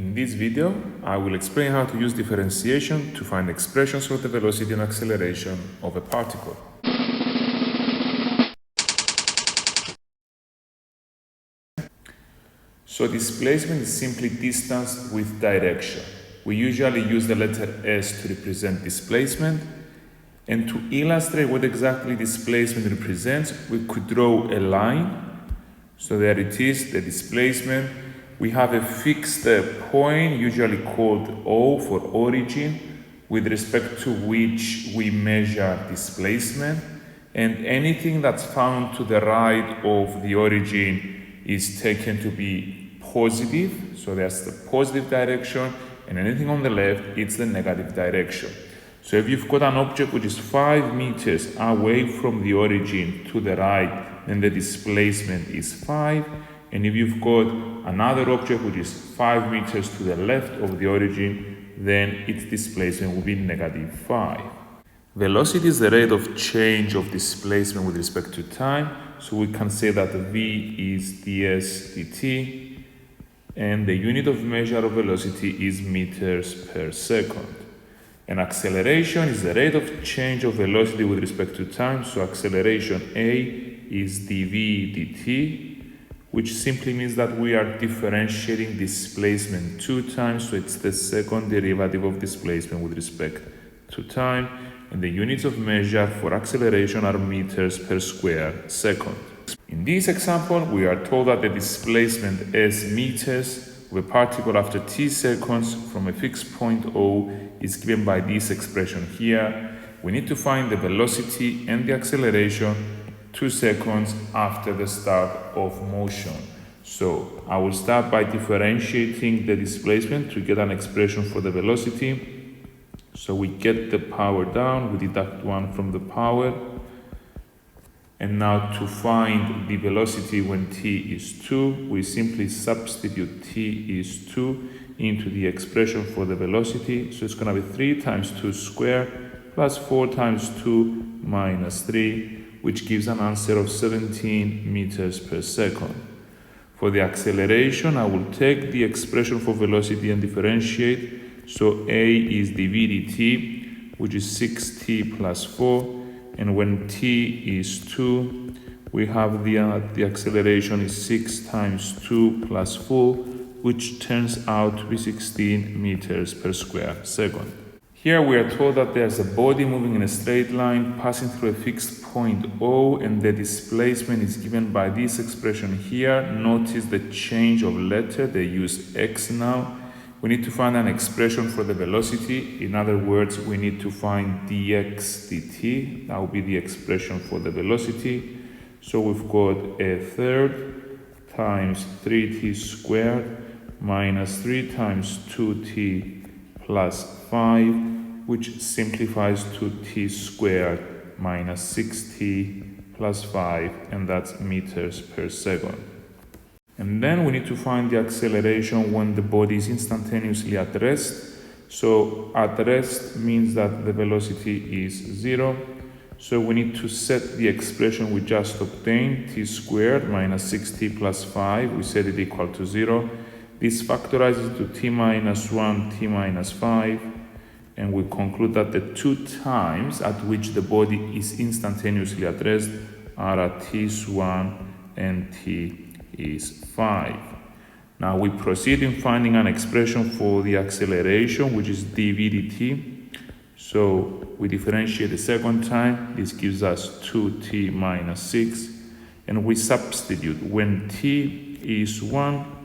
In this video, I will explain how to use differentiation to find expressions for the velocity and acceleration of a particle. So displacement is simply distance with direction. We usually use the letter S to represent displacement. And to illustrate what exactly displacement represents, we could draw a line. So there it is, the displacement. We have a fixed point, usually called O for origin, with respect to which we measure displacement. And anything that's found to the right of the origin is taken to be positive. So that's the positive direction, and anything on the left, it's the negative direction. So if you've got an object which is 5 meters away from the origin to the right, then the displacement is 5. And if you've got another object which is 5 meters to the left of the origin, then its displacement will be negative 5. Velocity is the rate of change of displacement with respect to time. So we can say that v is ds dt, and the unit of measure of velocity is meters per second. And acceleration is the rate of change of velocity with respect to time. So acceleration a is dv dt, which simply means that we are differentiating displacement 2 times, so it's the second derivative of displacement with respect to time, and the units of measure for acceleration are meters per square second. In this example, we are told that the displacement s meters of a particle after t seconds from a fixed point O is given by this expression here. We need to find the velocity and the acceleration 2 seconds after the start of motion. So I will start by differentiating the displacement to get an expression for the velocity. So we get the power down, we deduct 1 from the power. And now to find the velocity when t is 2, we simply substitute t is 2 into the expression for the velocity. So it's going to be 3 times 2 squared plus 4 times 2 minus 3, which gives an answer of 17 meters per second. For the acceleration, I will take the expression for velocity and differentiate. So a is dv dt, which is 6t plus 4. And when t is 2, we have the acceleration is 6 times 2 plus 4, which turns out to be 16 meters per square second. Here we are told that there's a body moving in a straight line passing through a fixed point O, and the displacement is given by this expression here. Notice the change of letter, they use x now. We need to find an expression for the velocity. In other words, we need to find dx dt. That will be the expression for the velocity. So we've got a third times 3t squared minus 3 times 2t plus 5, which simplifies to t squared minus 6t plus 5, and that's meters per second. And then we need to find the acceleration when the body is instantaneously at rest. So at rest means that the velocity is 0. So we need to set the expression we just obtained, t squared minus 6t plus 5. We set it equal to 0. This factorizes to t minus 1, t minus 5. And we conclude that the 2 times at which the body is instantaneously at rest are at t is 1 and t is 5. Now we proceed in finding an expression for the acceleration, which is dv dt. So we differentiate the second time. This gives us 2t minus 6. And we substitute when t is 1,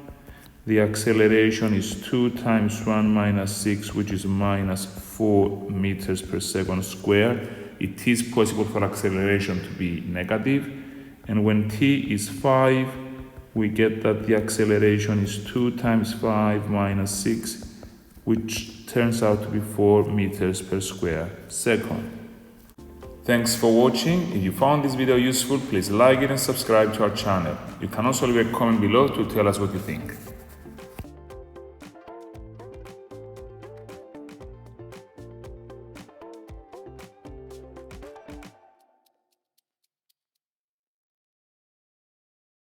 the acceleration is 2 times 1 minus 6, which is minus 4 meters per second squared. It is possible for acceleration to be negative. And when t is 5, we get that the acceleration is 2 times 5 minus 6, which turns out to be 4 meters per square second. Thanks for watching. If you found this video useful, please like it and subscribe to our channel. You can also leave a comment below to tell us what you think.